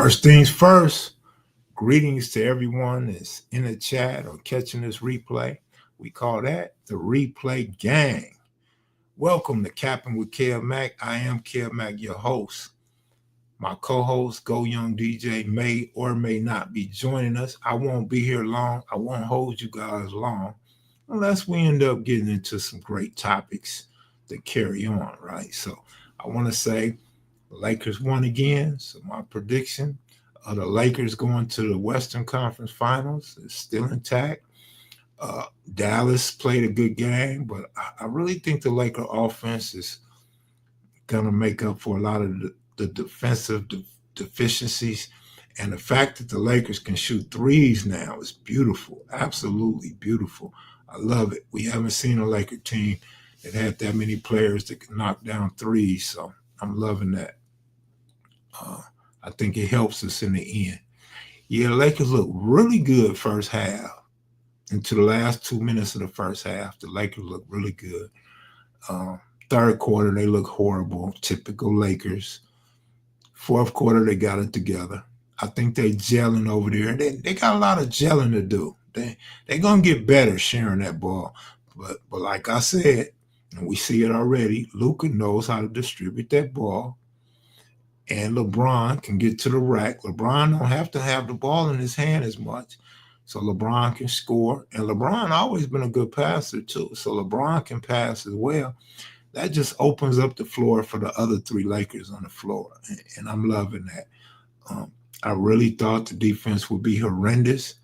First things first, greetings to everyone that's in the chat or catching this replay. We call that the Replay Gang. Welcome to Cappin with Kev Mac. I am Kev Mac, your host. My co-host, Go Young DJ, may or may not be joining us. I won't be here long. I won't hold you guys long unless we end up getting into some great topics to carry on, right? So I want to say the Lakers won again. So my prediction of the Lakers going to the Western Conference Finals is still intact. Dallas played a good game, but I really think the Laker offense is going to make up for a lot of the defensive deficiencies. And the fact that the Lakers can shoot threes now is beautiful, absolutely beautiful. I love it. We haven't seen a Laker team that had that many players that can knock down threes, so I'm loving that. I think it helps us in the end. Yeah, the Lakers look really good first half. Into the last 2 minutes of the first half, the Lakers look really good. Third quarter, they look horrible, typical Lakers. Fourth quarter, they got it together. I think they gelling over there. They got a lot of gelling to do. They're going to get better sharing that ball. But like I said, and we see it already, Luka knows how to distribute that ball. And LeBron can get to the rack. LeBron don't have to have the ball in his hand as much. So LeBron can score. And LeBron always been a good passer too. So LeBron can pass as well. That just opens up the floor for the other three Lakers on the floor. And I'm loving that. I really thought the defense would be horrendous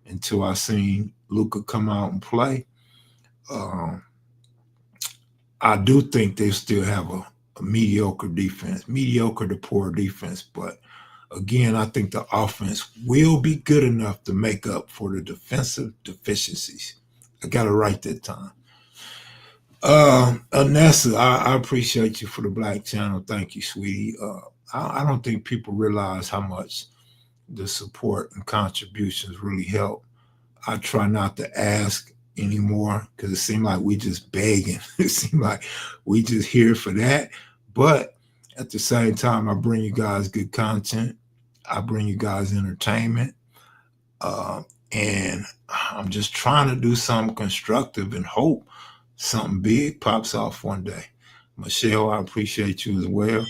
until I seen Luka come out and play. I do think they still have a mediocre defense, mediocre to poor defense. But again, I think the offense will be good enough to make up for the defensive deficiencies. I got it right that time. Anessa, I appreciate you for the Black Channel. Thank you, sweetie. I don't think people realize how much the support and contributions really help. I try not to ask anymore because it seemed like we just begging. It seemed like we just here for that. But at the same time, I bring you guys good content. I bring you guys entertainment. And I'm just trying to do something constructive and hope something big pops off one day. Michelle, I appreciate you as well.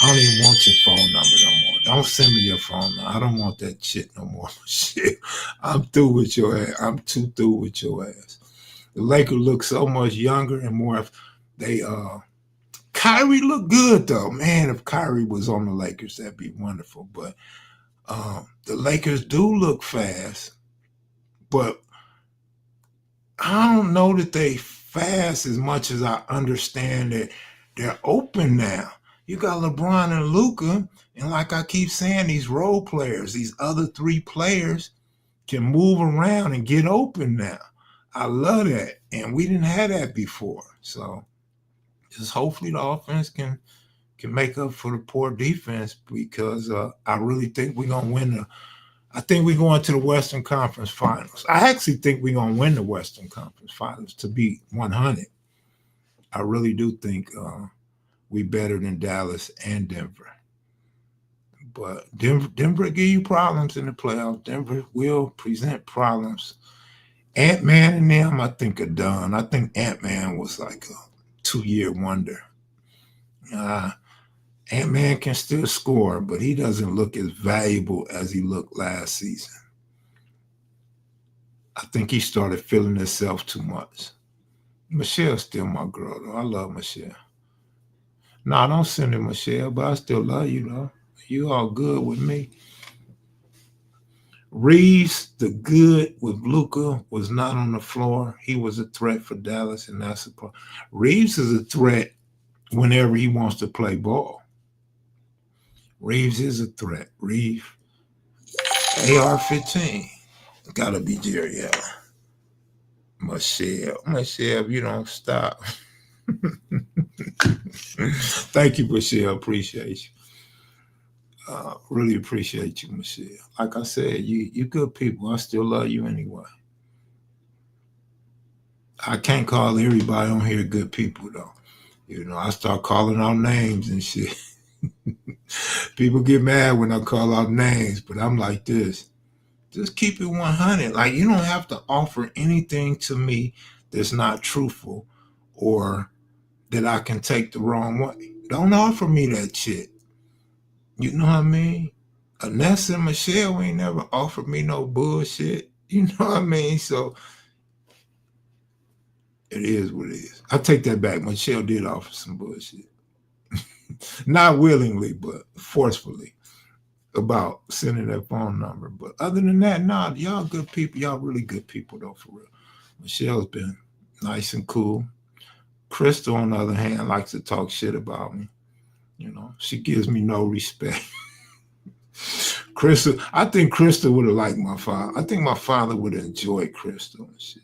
I don't even want your phone number no more. Don't send me your phone number. I don't want that shit no more. Shit. I'm through with your ass. I'm too through with your ass. The Lakers look so much younger and more if they Kyrie looked good though. Man, if Kyrie was on the Lakers, that'd be wonderful. But the Lakers do look fast, but I don't know that they fast as much as I understand that they're open now. You got LeBron and Luka, and like I keep saying, these role players, these other three players can move around and get open now. I love that, and we didn't have that before. So just hopefully the offense can make up for the poor defense because I really think we're gonna win I think we're going to the Western Conference Finals. I actually think we're going to win the Western Conference Finals, to be 100. I really do think we better than Dallas and Denver. But Denver give you problems in the playoffs. Denver will present problems. Ant-Man and them, I think, are done. I think Ant-Man was like a 2-year wonder. Ant-Man can still score, but he doesn't look as valuable as he looked last season. I think he started feeling himself too much. Michelle's still my girl, though. I love Michelle. No, don't send it, Michelle, but I still love you, though. You all good with me. Reeves, the good with Luka, was not on the floor. He was a threat for Dallas, and that's a problem. Reeves is a threat whenever he wants to play ball. Reeves is a threat. Reeves, AR-15. Gotta be Jerry Allen. Michelle, you don't stop. Thank you, Michelle. Appreciate you. Really appreciate you, Michelle. Like I said, you good people. I still love you anyway. I can't call everybody on here good people, though. You know, I start calling out names and shit. People get mad when I call out names, but I'm like this. Just keep it 100. Like, you don't have to offer anything to me that's not truthful or that I can take the wrong way. Don't offer me that shit. You know what I mean? Nessa and Michelle ain't never offered me no bullshit. You know what I mean? So it is what it is. I take that back. Michelle did offer some bullshit. Not willingly, but forcefully about sending that phone number. But other than that, nah, y'all good people. Y'all really good people, though, for real. Michelle's been nice and cool. Crystal, on the other hand, likes to talk shit about me. You know, she gives me no respect. Crystal, I think Crystal would have liked my father. I think my father would have enjoyed Crystal and shit.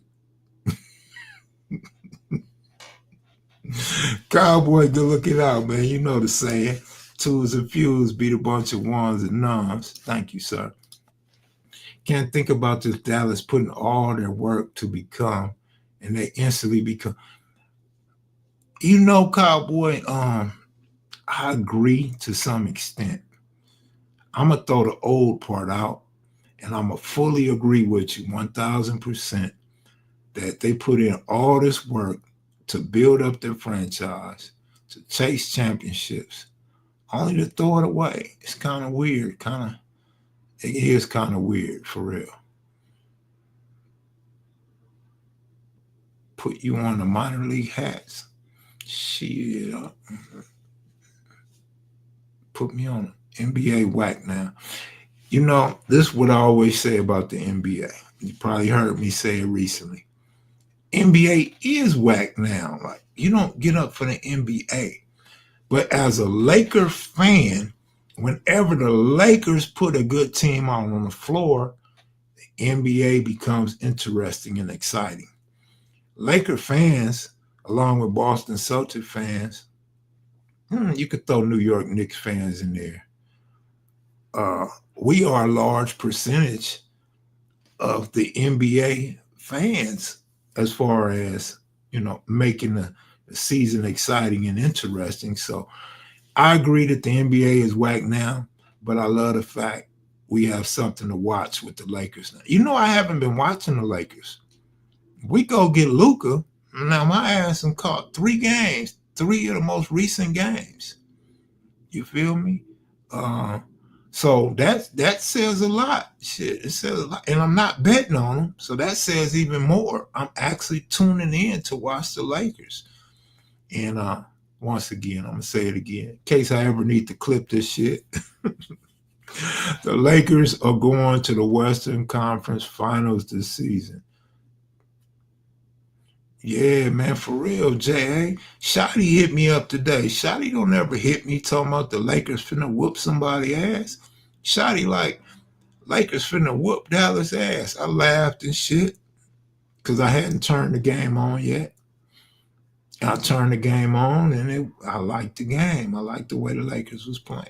Cowboy, good looking out, man. You know the saying. Twos and fews beat a bunch of ones and nuns. Thank you, sir. Can't think about this Dallas putting all their work to become, and they instantly become. You know, Cowboy, I agree to some extent. I'm gonna throw the old part out, and I'm gonna fully agree with you 1,000% that they put in all this work to build up their franchise, to chase championships, only to throw it away. It's kind of weird. It is kind of weird for real. Put you on the minor league hats. Shit. Put me on NBA whack now. You know, this is what I always say about the NBA. You probably heard me say it recently. NBA is whack now. Like, you don't get up for the NBA. But as a Laker fan, whenever the Lakers put a good team on the floor, the NBA becomes interesting and exciting. Laker fans, along with Boston Celtics fans, you could throw New York Knicks fans in there. We are a large percentage of the NBA fans as far as, making the season exciting and interesting. So I agree that the NBA is whack now, but I love the fact we have something to watch with the Lakers now. You know, I haven't been watching the Lakers. We go get Luka. Now my ass and caught 3 games, 3 of the most recent games. You feel me? Uh, so that says a lot. Shit, it says a lot, and I'm not betting on them, so that says even more. I'm actually tuning in to watch the Lakers. And once again, I'm gonna say it again, in case I ever need to clip this shit. The Lakers are going to the Western Conference Finals this season. Yeah, man, for real, J.A. Shotty hit me up today. Shotty don't ever hit me talking about the Lakers finna whoop somebody ass. Shotty like, Lakers finna whoop Dallas ass. I laughed and shit because I hadn't turned the game on yet. I turned the game on and I liked the game. I liked the way the Lakers was playing.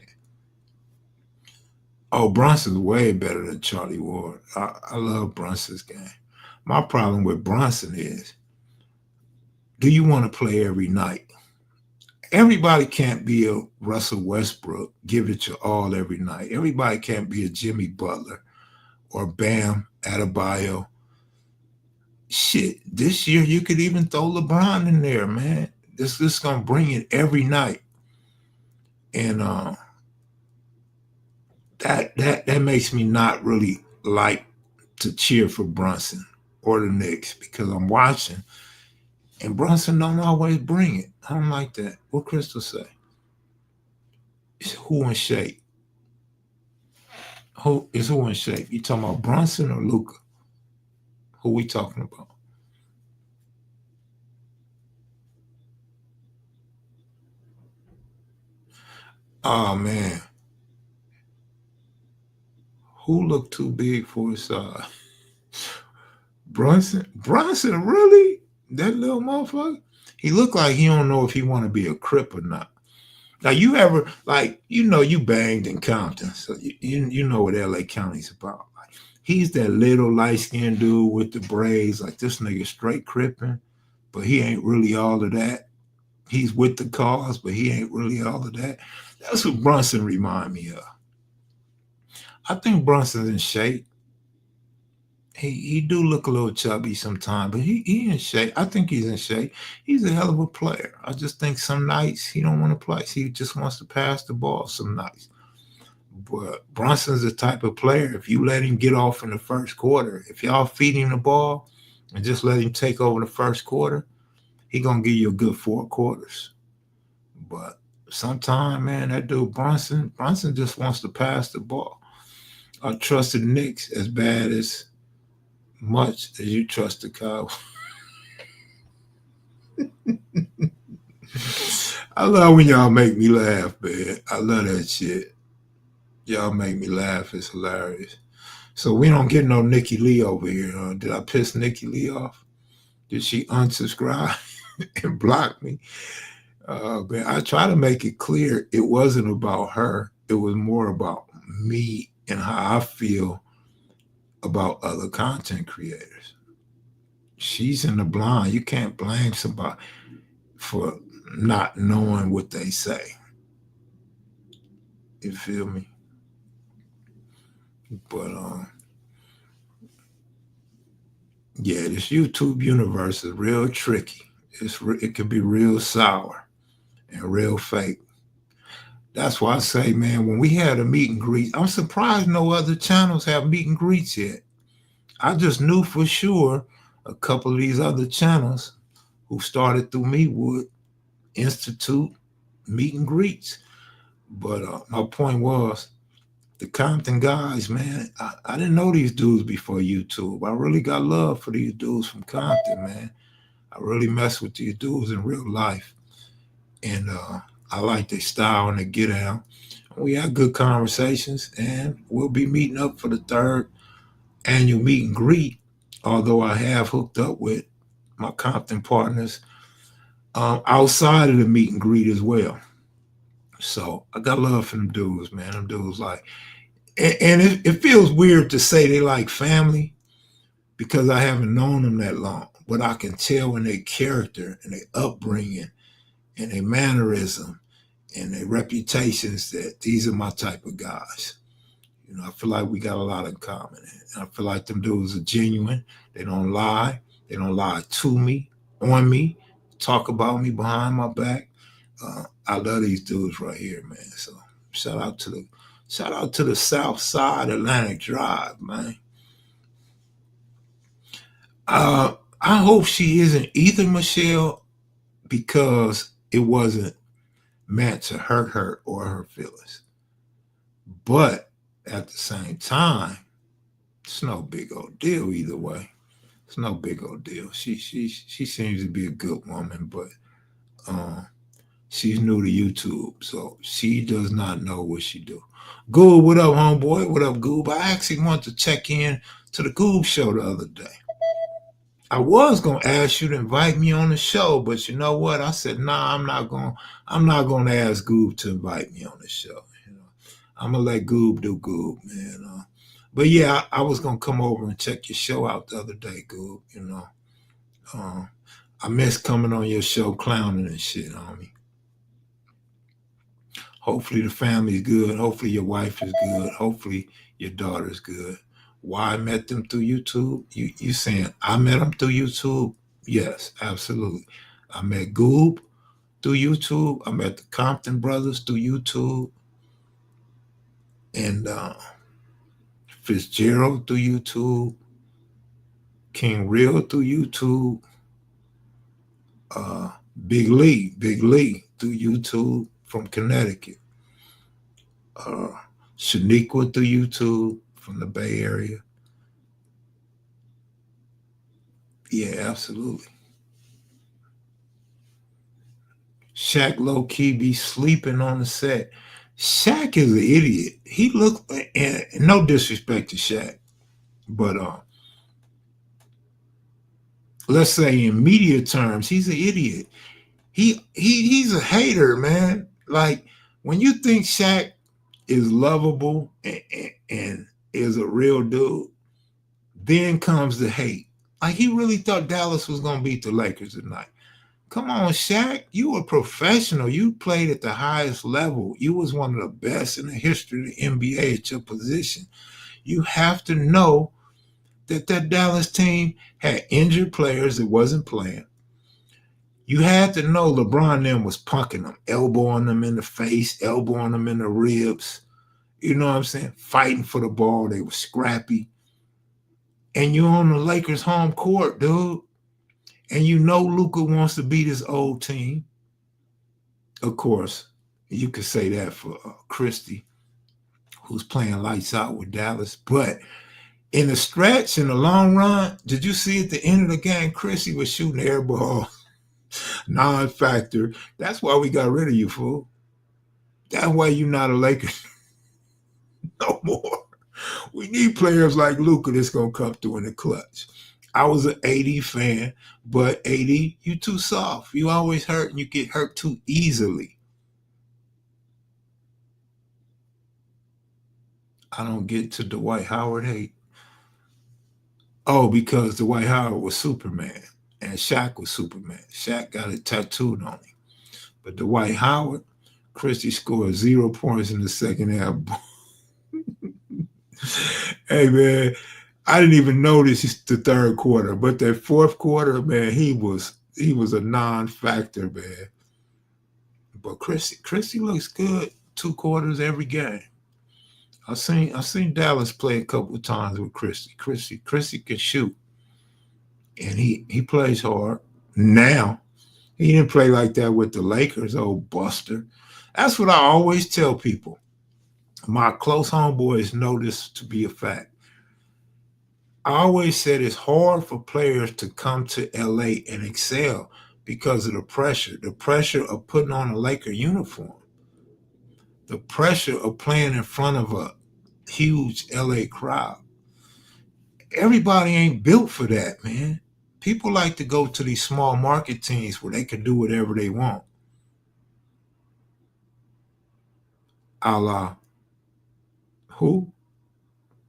Oh, Brunson's way better than Charlie Ward. I love Brunson's game. My problem with Brunson is, do you want to play every night? Everybody can't be a Russell Westbrook, give it your all every night. Everybody can't be a Jimmy Butler or Bam Adebayo. Shit, this year you could even throw LeBron in there, man. This is gonna bring it every night, and that makes me not really like to cheer for Brunson or the Knicks because I'm watching, and Brunson don't always bring it. I don't like that. What Crystal say? It's who in shape? Who in shape? You talking about Brunson or Luca? Who we talking about? Oh man, who looked too big for his size? Brunson, really? That little motherfucker? He looked like he don't know if he want to be a crip or not. Now you ever you banged in Compton, so you know what LA County's about. Like, he's that little light skinned dude with the braids. Like this nigga straight cripping, but he ain't really all of that. He's with the cause, but he ain't really all of that. That's what Brunson remind me of. I think Brunson's in shape. He do look a little chubby sometimes, but he in shape. I think he's in shape. He's a hell of a player. I just think some nights he don't want to play. He just wants to pass the ball some nights. But Brunson's the type of player, if you let him get off in the first quarter, if y'all feed him the ball and just let him take over the first quarter, he gonna give you a good 4 quarters. But sometimes, man, that dude Brunson just wants to pass the ball. I trusted Knicks as bad as much as you trust the Cowboys. I love when y'all make me laugh, man. I love that shit. Y'all make me laugh. It's hilarious. So we don't get no Nikki Lee over here. Huh? Did I piss Nikki Lee off? Did she unsubscribe and block me? Man, I try to make it clear it wasn't about her. It was more about me and how I feel about other content creators. She's in the blind. You can't blame somebody for not knowing what they say. You feel me? But yeah, this YouTube universe is real tricky. It can be real sour and real fake. That's why I say, man, when we had a meet and greet, I'm surprised no other channels have meet and greets yet. I just knew for sure a couple of these other channels who started through me would institute meet and greets. But my point was, the Compton guys, man, I didn't know these dudes before YouTube. I really got love for these dudes from Compton, man. I really mess with these dudes in real life. And I like their style and their get out. We had good conversations, and we'll be meeting up for the third annual meet and greet. Although I have hooked up with my Compton partners outside of the meet and greet as well. So I got love for them dudes, man. Them dudes like, and it feels weird to say they like family because I haven't known them that long, but I can tell in their character and their upbringing and their mannerism and their reputations that these are my type of guys. You know, I feel like we got a lot in common. And I feel like them dudes are genuine. They don't lie. They don't lie to me, on me, talk about me behind my back. I love these dudes right here, man. So shout out to the South Side Atlantic Drive, man. I hope she isn't either, Michelle, because it wasn't meant to hurt her or her feelings. But at the same time, it's no big old deal either way. It's no big old deal. She seems to be a good woman, but uh, she's new to YouTube, so she does not know what she do. Goob, what up, homeboy? What up, Goob? I actually want to check in to the Goob show the other day. I was gonna ask you to invite me on the show, but you know what? I said, nah, I'm not gonna. I'm not gonna ask Goob to invite me on the show. You know, I'm gonna let Goob do Goob, man. But yeah, I was gonna come over and check your show out the other day, Goob. You know, uh, I miss coming on your show, clowning and shit, homie. Hopefully the family's good. Hopefully your wife is good. Hopefully your daughter's good. Why I met them through YouTube? You saying I met them through YouTube? Yes, absolutely. I met Goob through YouTube. I met the Compton brothers through YouTube, and Fitzgerald through YouTube, King Real through YouTube, uh, Big Lee through YouTube from Connecticut, uh, Shaniqua through YouTube from the Bay Area. Yeah, absolutely. Shaq low key be sleeping on the set. Shaq is an idiot. He look, and no disrespect to Shaq, but let's say in media terms, he's an idiot. He's a hater, man. Like when you think Shaq is lovable and is a real dude, then comes the hate. Like he really thought Dallas was gonna beat the Lakers tonight. Come on, Shaq. You were professional. You played at the highest level. You was one of the best in the history of the NBA at your position. You have to know that Dallas team had injured players that wasn't playing. You had to know LeBron then was punking them, elbowing them in the face, elbowing them in the ribs. You know what I'm saying? Fighting for the ball. They were scrappy. And you're on the Lakers home court, dude. And you know Luka wants to beat his old team. Of course, you could say that for Christie, who's playing lights out with Dallas. But in the stretch, in the long run, did you see at the end of the game, Christie was shooting air ball, non-factor. That's why we got rid of you, fool. That's why you're not a Laker no more. We need players like Luka that's gonna come through in the clutch. I was an AD fan, but AD, you too soft. You always hurt and you get hurt too easily. I don't get to Dwight Howard hate. Oh, because Dwight Howard was Superman and Shaq was Superman. Shaq got it tattooed on him. But Dwight Howard, Christie scored 0 points in the second half. Hey man, I didn't even notice the third quarter, but that fourth quarter, man, he was a non-factor, man. But Christie looks good 2 quarters every game. I seen Dallas play a couple of times with Christie. Christie can shoot, and he plays hard. Now he didn't play like that with the Lakers, old Buster. That's what I always tell people. My close homeboys know this to be a fact. I always said it's hard for players to come to LA and excel because of the pressure of putting on a Laker uniform, the pressure of playing in front of a huge LA crowd. Everybody ain't built for that, man. People like to go to these small market teams where they can do whatever they want. A la who?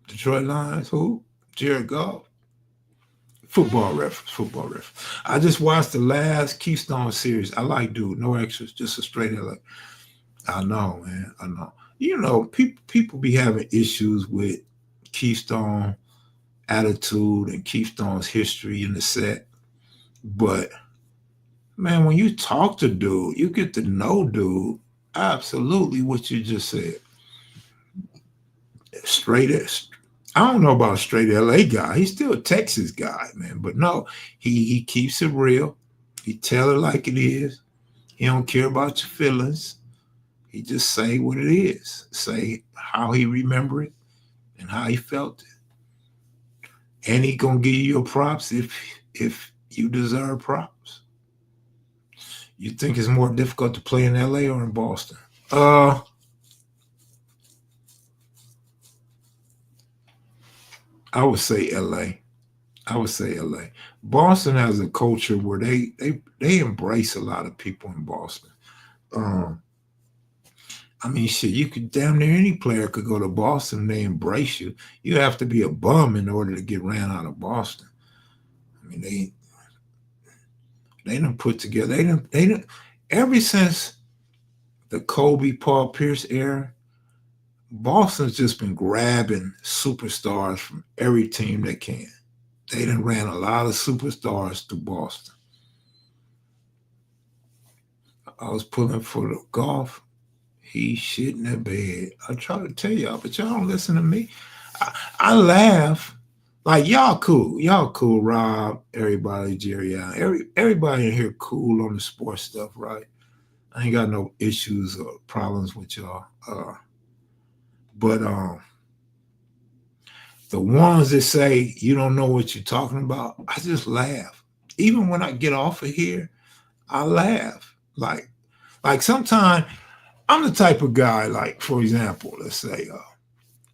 Detroit Lions, who? Jared Goff. Football reference. I just watched the last Keystone series. I like dude, no extras, just a straight LA. I know, man. I know. You know, people be having issues with Keystone attitude and Keystone's history in the set. But man, when you talk to dude, you get to know dude absolutely what you just said. Straight as I don't know about a straight LA guy. He's still a Texas guy, man. But no, he keeps it real. He tell it like it is. He don't care about your feelings. He just say what it is. Say how he remember it and how he felt it. And he gonna give you your props if you deserve props. You think it's more difficult to play in LA or in Boston? I would say LA. I would say LA. Boston has a culture where they embrace a lot of people in Boston. Um, I mean, shit, you could damn near any player could go to Boston and they embrace you. You have to be a bum in order to get ran out of Boston. I mean, they done put together. They done ever since the Kobe Paul Pierce era. Boston's just been grabbing superstars from every team they can. They done ran a lot of superstars to Boston. I was pulling for the golf. He's shitting the bed. I try to tell y'all, but y'all don't listen to me. I laugh. Like y'all cool. Y'all cool, Rob, everybody, Jerry Allen. Everybody in here cool on the sports stuff, right? I ain't got no issues or problems with y'all. But the ones that say you don't know what you're talking about, I just laugh. Even when I get off of here, I laugh. Like sometimes I'm the type of guy, like, for example, let's say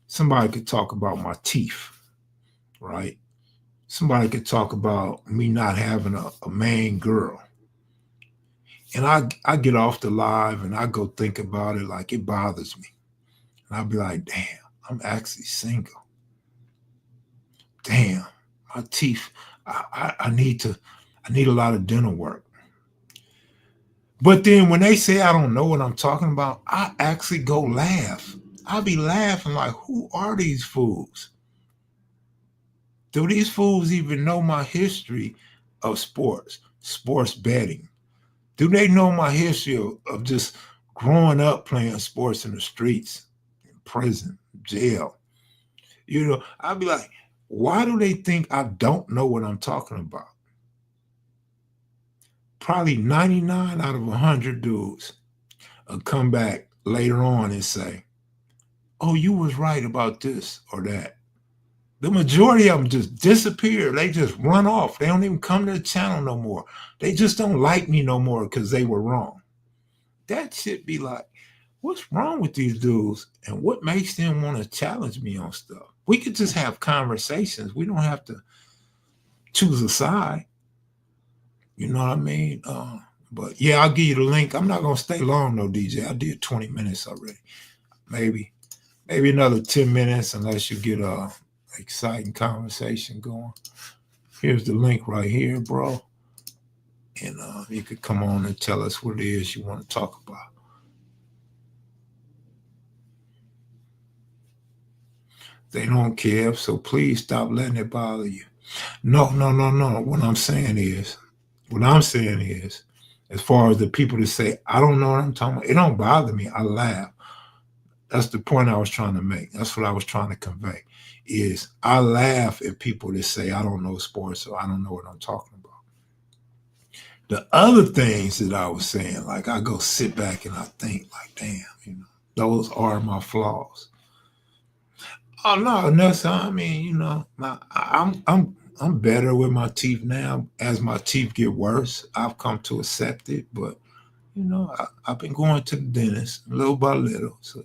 somebody could talk about my teeth, right? Somebody could talk about me not having a main girl. And I get off the live and I go think about it like it bothers me. And I'll be like, damn, I'm actually single. Damn, my teeth, I need a lot of dental work. But then when they say I don't know what I'm talking about, I actually go laugh. I be laughing like, who are these fools? Do these fools even know my history of sports betting? Do they know my history of just growing up playing sports in the streets, in prison, jail? You know, I'd be like, why do they think I don't know what I'm talking about? Probably 99 out of 100 dudes will come back later on and say, oh, you was right about this or that. The majority of them just disappear. They just run off. They don't even come to the channel no more. They just don't like me no more because they were wrong. That should be like, what's wrong with these dudes and what makes them want to challenge me on stuff? We could just have conversations. We don't have to choose a side. You know what I mean? But yeah, I'll give you the link. I'm not gonna stay long though, DJ. I did 20 minutes already. Maybe, maybe another 10 minutes unless you get a exciting conversation going. Here's the link right here, bro. And you could come on and tell us what it is you want to talk about. They don't care, so please stop letting it bother you. No, no, no, no. What I'm saying is, as far as the people that say, I don't know what I'm talking about, it don't bother me. I laugh. That's the point I was trying to make. That's what I was trying to convey. Is I laugh at people that say I don't know sports or I don't know what I'm talking about. The other things that I was saying, like I go sit back and I think, like, damn, those are my flaws. Oh no, no, son. I mean, I'm better with my teeth now. As my teeth get worse, I've come to accept it. But I've been going to the dentist little by little. So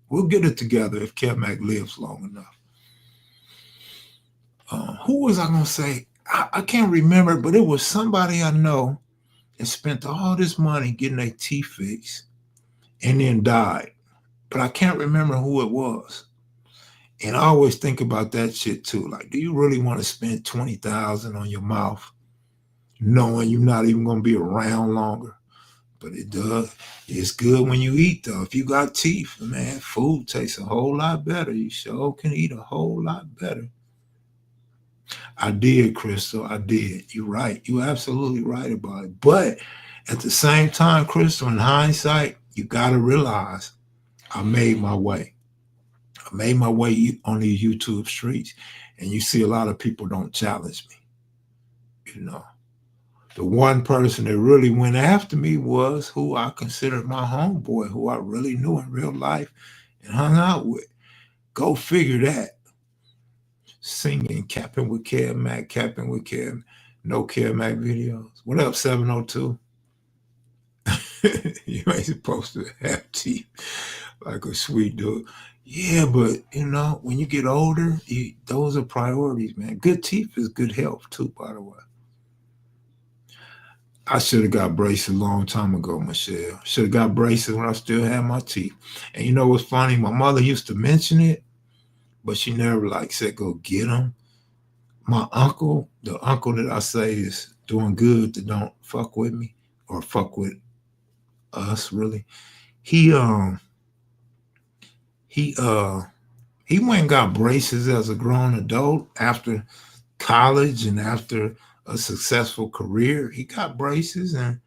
we'll get it together if Kev Mac lives long enough. Who was I gonna say? I can't remember, but it was somebody I know that spent all this money getting their teeth fixed and then died. But I can't remember who it was. And I always think about that shit too. Like, do you really want to spend 20,000 on your mouth, knowing you're not even gonna be around longer? But it does. It's good when you eat though. If you got teeth, man, food tastes a whole lot better. You sure can eat a whole lot better. I did, Crystal. I did. You're right. You're absolutely right about it. But at the same time, Crystal, in hindsight, you gotta realize I made my way. I made my way on these YouTube streets, and you see a lot of people don't challenge me. You know, the one person that really went after me was who I considered my homeboy, who I really knew in real life and hung out with. Go figure that. Singing, capping with Kev Mac, capping with Kev, no Kev Mac videos. What up, 702? You ain't supposed to have teeth like a sweet dude. Yeah, but when you get older, those are priorities, man. Good teeth is good health too, by the way. I should have got braces a long time ago, Michelle. Should have got braces when I still had my teeth. And you know what's funny? My mother used to mention it, but she never like said go get them. My uncle, the uncle that I say is doing good that don't fuck with me or fuck with us really. He he uh he went and got braces as a grown adult after college and after a successful career. He got braces and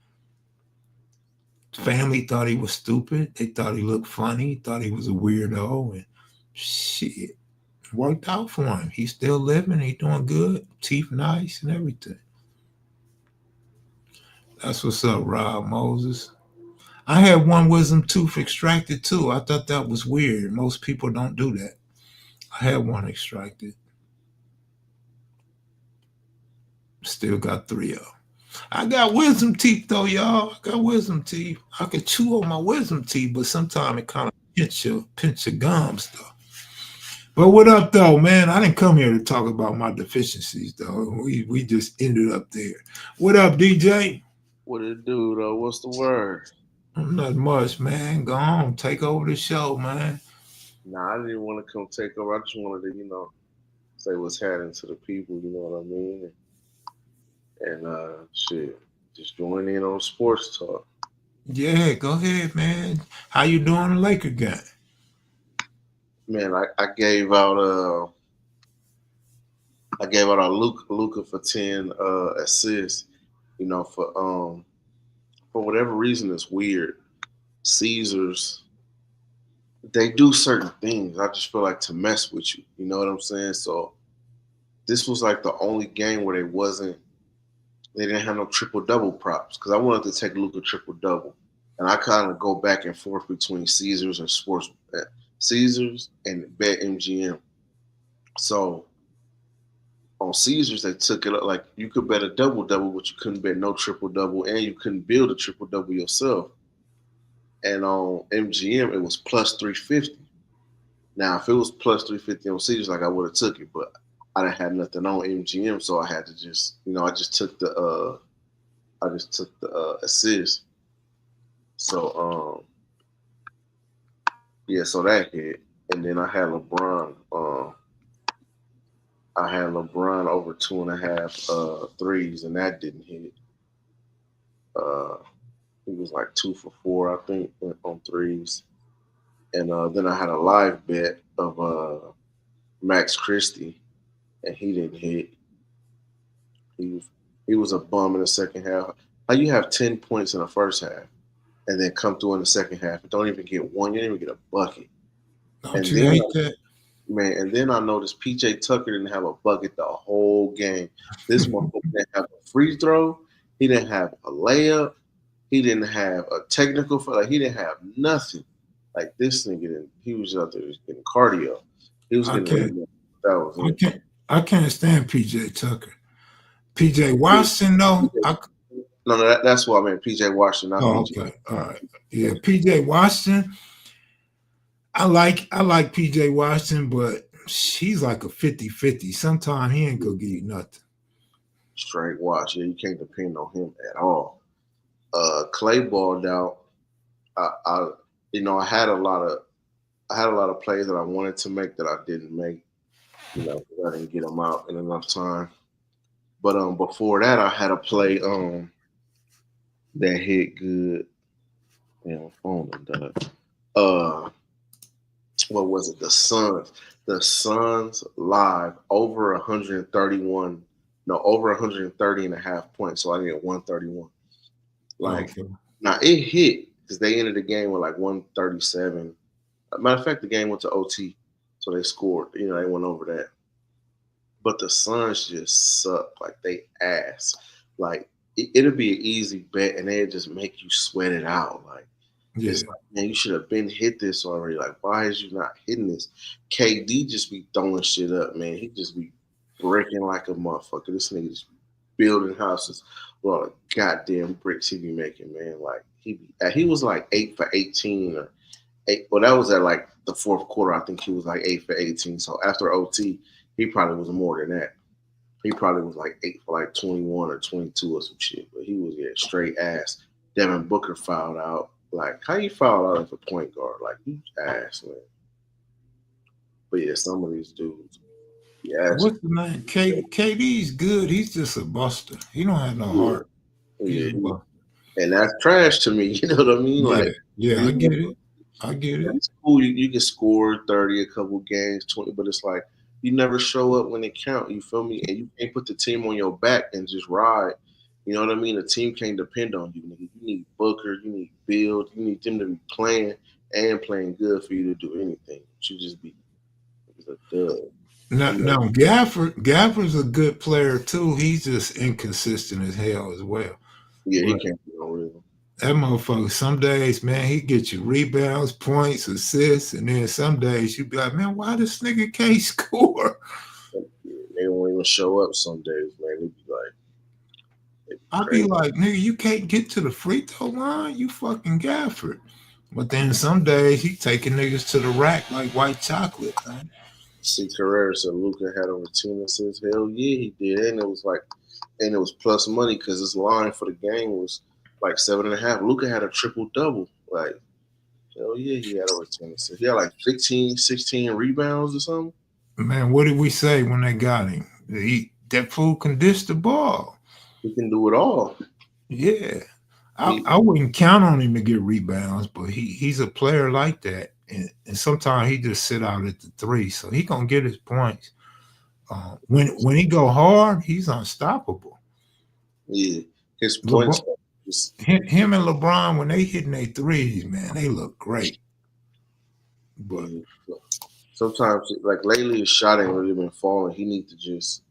family thought he was stupid. They thought he looked funny, thought he was a weirdo, and shit worked out for him. He's still living, he doing good, teeth nice and everything. That's what's up, Rob Moses. I had one wisdom tooth extracted too. I thought that was weird. Most people don't do that. I had one extracted. Still got three of them. I got wisdom teeth though, y'all. I got wisdom teeth. I could chew on my wisdom teeth, but sometimes it kind of pinch your gums though. But what up though, man? I didn't come here to talk about my deficiencies though. We just ended up there. What up, DJ? What it do though? What's the word? Not much, man. Go on, take over the show, man. Nah, I didn't want to come take over. I just wanted to, say what's happening to the people. You know what I mean? And shit, just join in on sports talk. Yeah, go ahead, man. How you doing the Laker game? Man, I gave out a Luca for 10 assists. You know, for whatever reason it's weird. Caesars, they do certain things. I just feel like to mess with you. You know what I'm saying? So this was like the only game where they didn't have no triple double props because I wanted to take Luca triple double, and I kind of go back and forth between Caesars and Sports Caesars and Bet MGM. So on Caesars, they took it up like you could bet a double double, but you couldn't bet no triple double, and you couldn't build a triple double yourself. And on MGM, it was plus 350. Now, if it was plus 350 on Caesars, like I would have took it, but I didn't have nothing on MGM, so I had to just, I just took the assist. So yeah, so that hit, and then I had LeBron over 2.5 threes, and that didn't hit. Uh, he was like 2 for 4, I think, on threes. And then I had a live bet of Max Christie, and he didn't hit. He was he was a bum in the second half. How you have 10 points in the first half, and then come through in the second half and don't even get one, you don't even get a bucket. Don't And you then hate that? and then I noticed PJ Tucker didn't have a bucket the whole game. This motherfucker didn't have a free throw. He didn't have a layup. He didn't have a technical foul. Like he didn't have nothing. Like this nigga didn't. He was out there getting cardio. He was I getting can't. rebounds. That was I it. can't. I can't stand PJ Tucker. PJ Yeah, Washington though. no, that's what I meant. PJ Washington, not Oh, PJ. okay. All right. Yeah, PJ Washington. I like PJ Washington, but he's like a 50-50. Sometimes he ain't gonna give you nothing. Straight Wash. Yeah, you can't depend on him at all. Clay balled out. I I had a lot of plays that I wanted to make that I didn't make. You know, 'cause I didn't get them out in enough time. But before that, I had a play that hit good. Yeah, my phone done died. What was it? The Suns live over 131. No, over 130 and a half points. So I did 131. Like Okay. now it hit because they ended the game with like 137. Matter of fact, the game went to OT, so they scored. You know, they went over that. But the Suns just suck. Like they ass. Like it'll be an easy bet, and they'll just make you sweat it out. Like Yeah. it's like, man, you should have been hit this already. Like, why is you not hitting this? KD just be throwing shit up, man. He just be breaking like a motherfucker. This nigga just building houses with all the goddamn bricks he be making, man. Like he was like 8 for 18 or eight. Well, that was at like the fourth quarter. I think he was like 8 for 18. So after OT, he probably was more than that. He probably was like 8 for like 21 or 22 or some shit. But he was straight ass. Devin Booker fouled out. Like, how you foul out as a point guard? Like, you ass, man. But yeah, some of these dudes, yeah, What's the name? KD's good. He's just a buster. He don't have no yeah, heart. He's yeah. a buster. And that's trash to me. You know what I mean? Yeah. Like, Yeah. I these get it. I get it. it's cool. You can score 30 a couple games, 20, but it's like you never show up when it count. You feel me? And you can't put the team on your back and just ride. You know what I mean? The team can't depend on you. Nigga. You need Booker, you need Bill, you need them to be playing and playing good for you to do anything. You should just be a dub. Now, You know? now Gafford's a good player too. He's just inconsistent as hell as well. Yeah, he But can't be no real. that motherfucker, some days, man, he get you rebounds, points, assists, and then some days you be like, man, why this nigga can't score? Yeah, they don't even show up some days, man. They be I be crazy. like, nigga, you can't get to the free throw line, you fucking Gafford. But then some days he taking niggas to the rack like white chocolate, man. See, Carrera said Luca had over 10 assists. Hell yeah, he did. And it was plus money because his line for the game was like 7.5. Luca had a triple double. Like, hell yeah, he had over 10 assists. He had like 15, 16 rebounds or something. Man, what did we say when they got him? That fool can dish the ball. He can do it all. Yeah. I wouldn't count on him to get rebounds, but he's a player like that. And sometimes he just sit out at the three, so he gonna get his points. When he go hard, he's unstoppable. Yeah, his points. LeBron, him and LeBron, when they hitting their threes, man, they look great. But Yeah. Sometimes, like lately, his shot ain't really been falling. He need to just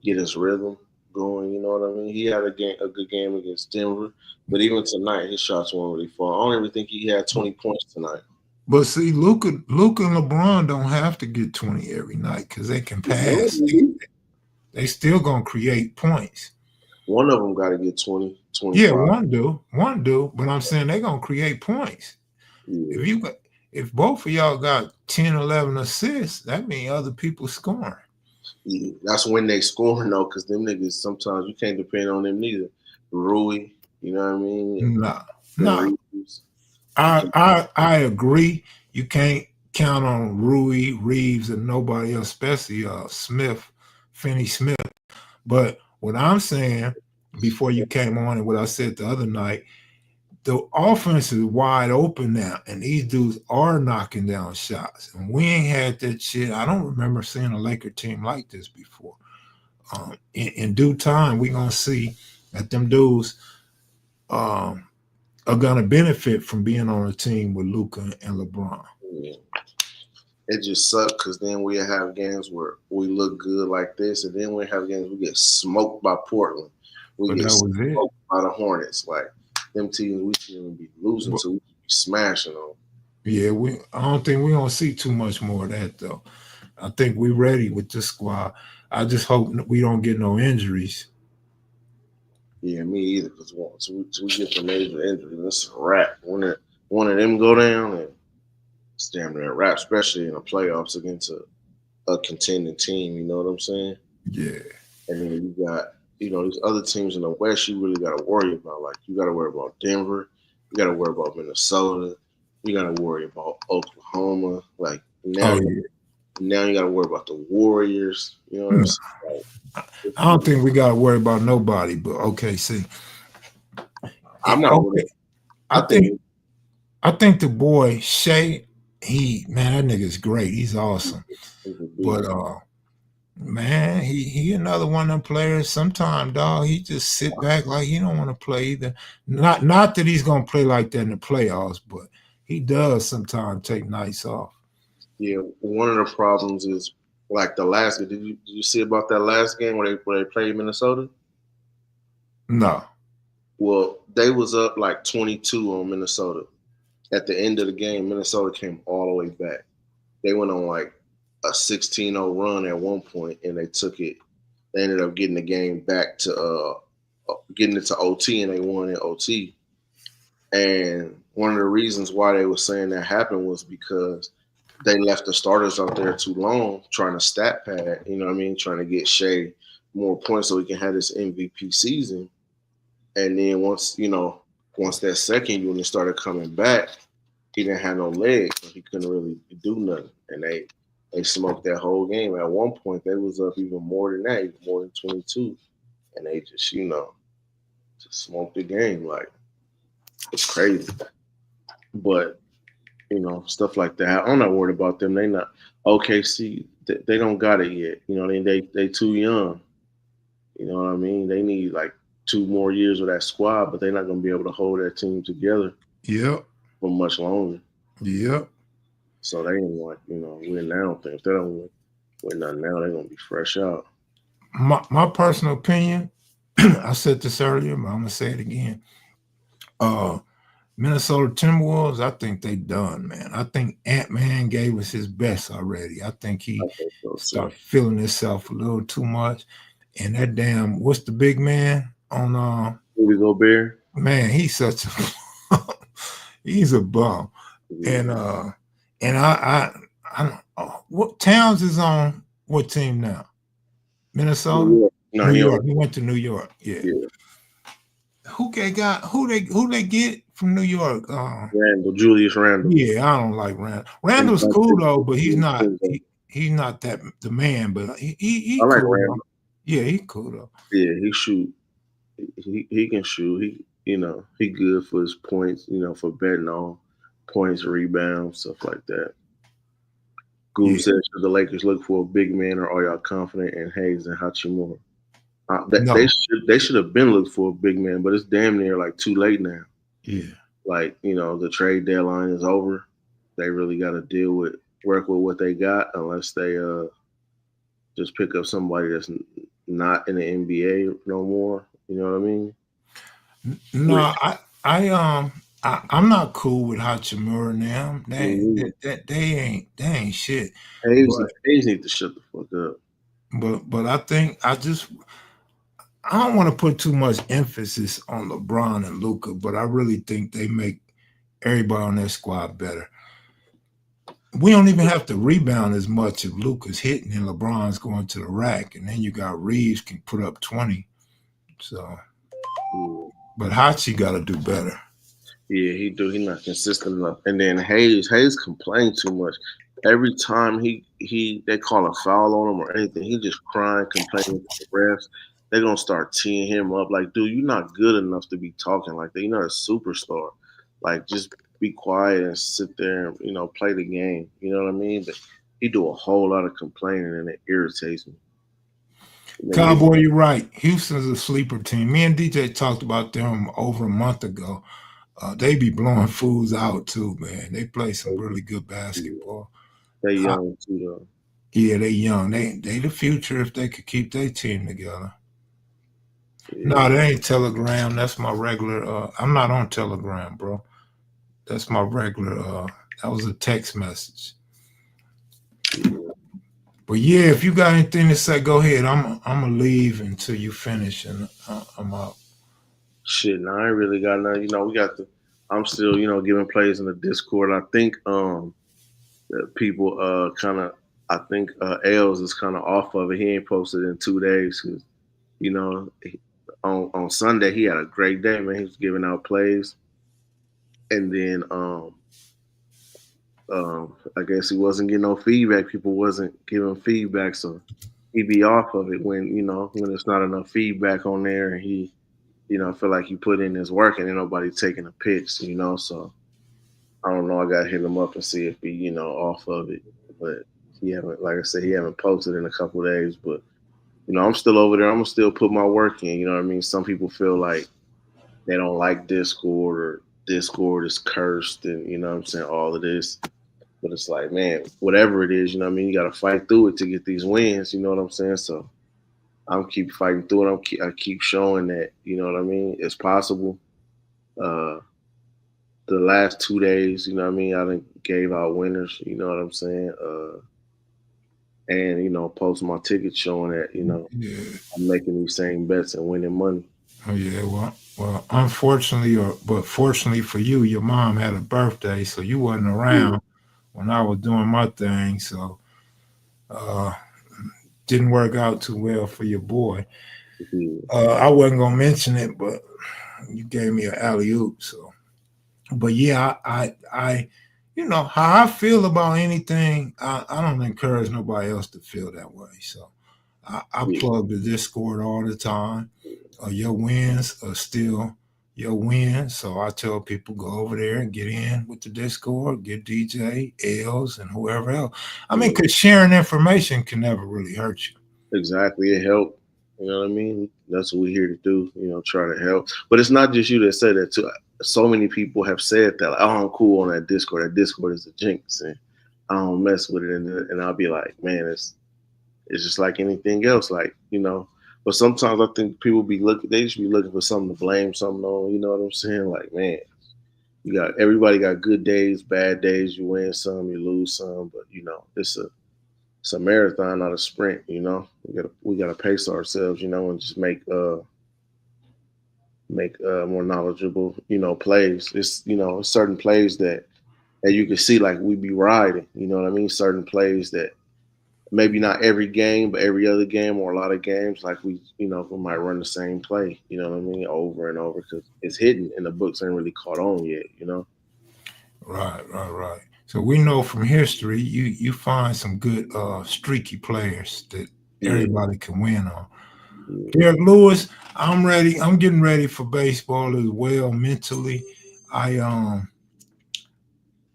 get his rhythm going. You know what I mean? He had a good game against Denver, but even tonight, his shots weren't really falling. I don't even think he had 20 points tonight. but see, Luca and LeBron don't have to get 20 every night because they can pass. They still gonna create points. One of them got to get 20, Yeah, 25. one do, but I'm saying they gonna create points. Yeah, If you got, if both of y'all got 10, 11 assists, that means other people scoring. yeah. That's when they scoring though, because them niggas sometimes you can't depend on them neither. Rui, you know what I mean? Nah, And nah. Reeves, you I can. I I agree. You can't count on Rui, Reeves, and nobody else, especially Smith, Finney Smith. But what I'm saying before you came on and what I said the other night, the offense is wide open now, and these dudes are knocking down shots. And we ain't had that shit. I don't remember seeing a Laker team like this before. In due time, we're gonna see that them dudes um, are gonna benefit from being on a team with Luca and LeBron. Yeah. It just sucked because then we have games where we look good like this, and then we have games we get smoked by Portland. We But get that was it. smoked by the Hornets. Like them teams we shouldn't be losing But to, we should be smashing them. yeah, we. I don't think we're gonna see too much more of that though. I think we're ready with this squad. I just hope we don't get no injuries. Yeah, me either. Because once we get the major injury, it's a wrap. When one of them go down, and it's damn near a wrap, especially in the playoffs against a contending team. You know what I'm saying? Yeah. And then you got, these other teams in the West you really got to worry about. Like, you got to worry about Denver. You got to worry about Minnesota. You got to worry about Oklahoma. Like, Oh yeah. now you got to worry about the Warriors. You know what I'm No, saying? Like, I don't think we got to worry about nobody. But okay, see, I'm not worried. okay, I I think think I think the boy Shay, he man, that nigga's great. He's awesome. it's a But beast. man, he another one of them players. Sometimes, dog, he just sit back like he don't want to play either. Not that he's gonna play like that in the playoffs, but he does sometimes take nights off. Yeah, one of the problems is like the last game. Did you see about that last game where they played Minnesota? No. Well, they was up like 22 on Minnesota. At the end of the game, Minnesota came all the way back. They went on like a 16-0 run at one point, and they took it. They ended up getting the game back to getting it to OT, and they won in OT. And one of the reasons why they were saying that happened was because they left the starters out there too long, trying to stat pad. You know what I mean? Trying to get Shea more points so he can have this MVP season. And then once that second unit started coming back, he didn't have no legs, so he couldn't really do nothing. And they smoked that whole game. At one point, they was up even more than that, even more than 22, and they just smoked the game. Like, it's crazy. But stuff like that. I'm not worried about them. They not OKC. They don't got it yet. They too young. You know what I mean? They need like 2 more years with that squad, but they're not gonna be able to hold that team together Yep. for much longer. Yep. So they ain't like win now thing. If they don't win nothing now, they're gonna be fresh out. My personal opinion, I said this earlier, but I'm gonna say it again. Uh Minnesota Timberwolves, I think they done, man. I think Ant-Man gave us his best already. I think I he think so too. started feeling himself a little too much. And that damn, what's the big man on Here we go, Bear. man, he's such a he's a bum. Yeah. And I don't what Towns is on what team now? Minnesota? No, New he York. already, He went to New York. Yeah. yeah. Who they get from New York? Randall, Julius Randall. Yeah, I don't like Randall. And Randall's cool though, but he's not I he's not that the man, but he like cool though. Randall. Yeah, he cool though. Yeah, he shoot. He can shoot. He good for his points. For betting on points, rebounds, stuff like that. Goose Yeah. says, should the Lakers look for a big man, or are y'all confident in Hayes and Hachimura? That No. they should have been looked for a big man, but it's damn near like too late now. Yeah. Like the trade deadline is over. They really got to work with what they got, unless they just pick up somebody that's not in the NBA no more. You know what I mean? No, Which I'm not cool with Hachimura now. mm, They ain't shit. Hayes But Hayes need to shut the fuck up. but I think I don't want to put too much emphasis on LeBron and Luca, but I really think they make everybody on their squad better. We don't even have to rebound as much if Luca's hitting and LeBron's going to the rack, and then you got Reeves can put up 20. So, Mm. but Hachi got to do better. Yeah, he do. He not consistent enough. And then Hayes complains too much. Every time they call a foul on him or anything, he just crying, complaining to the refs. They're gonna start teeing him up like, dude, you're not good enough to be talking like that. You're not a superstar. Like, just be quiet and sit there and play the game. You know what I mean? But he do a whole lot of complaining and it irritates me. Cowboy, you're right. Houston's a sleeper team. Me and DJ talked about them over a month ago. They be blowing fools out too, man. They play some really good basketball. They I, young too though. yeah, they young. They the future if they could keep their team together. No, Yeah, that ain't Telegram. That's my regular. I'm not on Telegram, bro. That's my regular. That was a text message. yeah. But yeah, if you got anything to say, go ahead. I'm gonna leave until you finish, and I'm out. Shit, no, I ain't really got nothing. We got the. I'm still, giving plays in the Discord. I think that people kind of. I think Els is kind of off of it. He ain't posted in 2 days because you know on Sunday he had a great day, man. He was giving out plays, and then I guess he wasn't getting no feedback. People wasn't giving feedback, so he be off of it when it's not enough feedback on there, and he feel like he put in his work and ain't nobody taking a pitch. So I don't know. I got to hit him up and see if he off of it. But he haven't, like I said, he haven't posted in a couple of days. But I'm still over there. I'm gonna still put my work in. You know what I mean? Some people feel like they don't like Discord, or Discord is cursed, and what I'm saying, all of this. But it's like, man, whatever it is, you got to fight through it to get these wins. You know what I'm saying? So I'm keep fighting through it. I keep showing that, you know what I mean? It's possible. Uh, the last 2 days, you know what I mean? I done gave out winners, you know what I'm saying? And, post my ticket showing that, Yeah. I'm making these same bets and winning money. Oh yeah. Well. Unfortunately, but fortunately for you, your mom had a birthday, so you wasn't Yeah. around when I was doing my thing. So uh, didn't work out too well for your boy. Yeah. I wasn't gonna mention it, but you gave me an alley oop. So, but yeah, you know how I feel about anything. I don't encourage nobody else to feel that way. So I Yeah. plug the Discord all the time. Your wins are still your wins. So I tell people go over there and get in with the Discord, get DJ, Els, and whoever else. I mean, Yeah. because sharing information can never really hurt you. Exactly. It helped. You know what I mean? That's what we're here to do, try to help. But it's not just you that said that too. So many people have said that, like, oh, I'm cool on that Discord. That Discord is a jinx, and I don't mess with it. And I'll be like, man, it's just like anything else, like. But sometimes I think people they just be looking for something to blame something on. You know what I'm saying? Like, man, everybody got good days, bad days. You win some, you lose some, but it's a marathon, not a sprint. We gotta pace ourselves, and just make more knowledgeable, plays. It's certain plays that you can see, like, we be riding. You know what I mean? Certain plays that maybe not every game, but every other game or a lot of games, like we might run the same play. You know what I mean? Over and over because it's hidden and the books ain't really caught on yet. Right. So we know from history, you find some good streaky players that Yeah, everybody can win on. Yeah. Derek Lewis, I'm ready. I'm getting ready for baseball as well mentally. I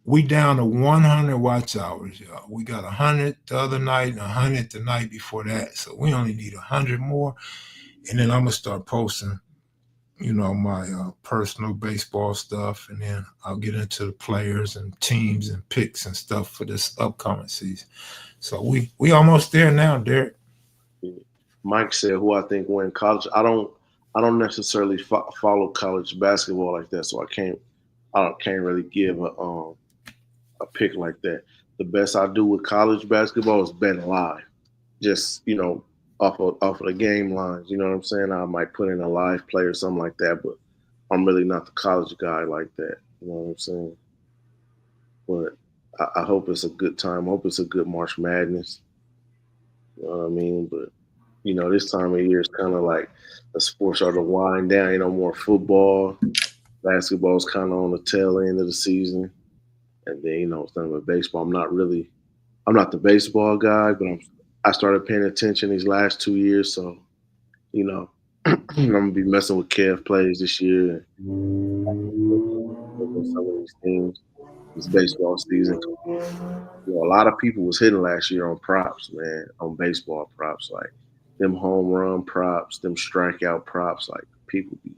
we down to 100 watch hours, y'all. We got 100 the other night and 100 the night before that. So we only need 100 more. And then I'm going to start posting, my personal baseball stuff. And then I'll get into the players and teams and picks and stuff for this upcoming season. So we almost there now, Derek. Yeah. Mike said, "Who I think win college." I don't necessarily follow college basketball like that, so I can't really give a pick like that. The best I do with college basketball is bet live, just off of the game lines. You know what I'm saying? I might put in a live play or something like that, but I'm really not the college guy like that. You know what I'm saying? But I hope it's a good time. I hope it's a good March Madness. You know what I mean? But this time of year is kind of like the sports are to wind down. More football, basketball is kind of on the tail end of the season, and then it's nothing but baseball. I'm not the baseball guy, but I started paying attention these last 2 years, so you know, I'm gonna be messing with Kev plays this year and some of these things. This baseball season, a lot of people was hitting last year on props, man, on baseball props, like them home run props, them strikeout props. Like people be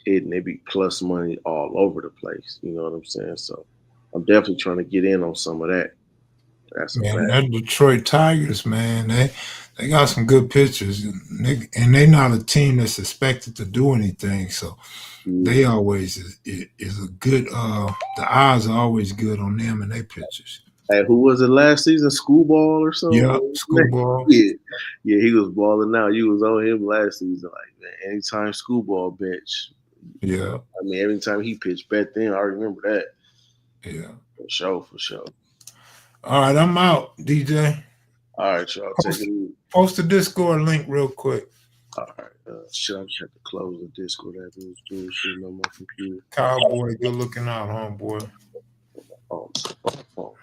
hitting, they be plus money all over the place. You know what I'm saying? So I'm definitely trying to get in on some of that. That's a Man, fact. that Detroit Tigers, man, they got some good pitchers, and they not a team that's expected to do anything. So Yeah. they always is a good. The odds are always good on them and their pitchers. Hey, who was it last season? Schoolball or something? Yep, schoolball. Yeah, yeah, he was balling out. You was on him last season. Like, man, anytime Schoolball bench, Yeah, I mean, every time he pitched back then, I remember that yeah. for sure, for sure. All right, I'm out, DJ. All right, y'all, take it Post, easy. post the Discord link real quick. All right, shit, I just had to close the Discord app. It was doing shit on my computer. Cowboy, good looking out, homeboy. Oh, phone.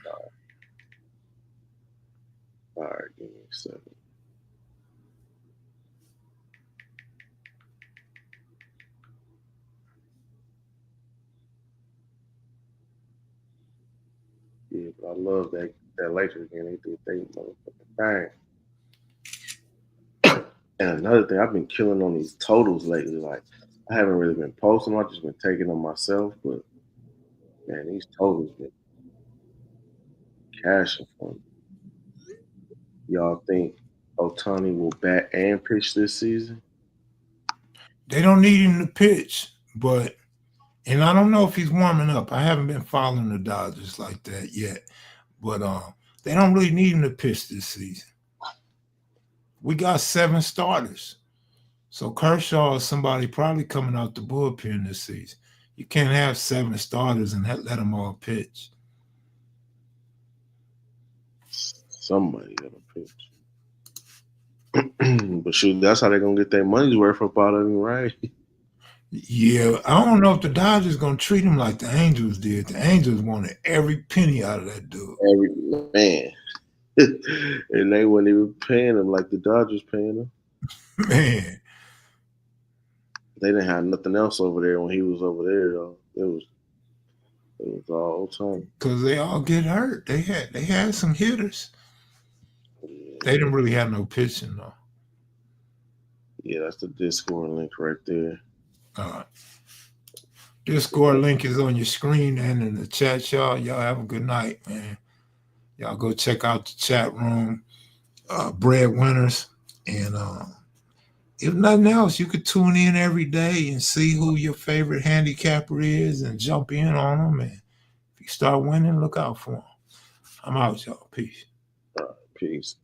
All right, give me a second. Yeah, but I love that Lakers game. They did they motherfucking thing. And another thing, I've been killing on these totals lately. Like, I haven't really been posting. I've just been taking them myself. But man, these totals been cashing for me. Y'all think Otani will bat and pitch this season? They don't need him to pitch, but and I don't know if he's warming up. I haven't been following the Dodgers like that yet, but they don't really need him to pitch this season. We got 7 starters. So Kershaw is somebody probably coming out the bullpen this season. You can't have 7 starters and let them all pitch. Somebody gotta pitch. But shoot, that's how they're gonna get their money's worth up out of him, right? Yeah, I don't know if the Dodgers gonna treat him like the Angels did. The Angels wanted every penny out of that dude. Every man. And they weren't even paying him like the Dodgers paying him. Man, They didn't have nothing else over there when he was over there though. It was all time. because they all get hurt. They had some hitters. They Yeah, didn't really have no pitching though. yeah, that's the Discord link right there. Uh, Discord link is on your screen and in the chat, y'all. Y'all have a good night, man. Y'all go check out the chat room, breadwinners, and if nothing else, you could tune in every day and see who your favorite handicapper is and jump in on them. And if you start winning, look out for them. I'm out, y'all. Peace. Peace.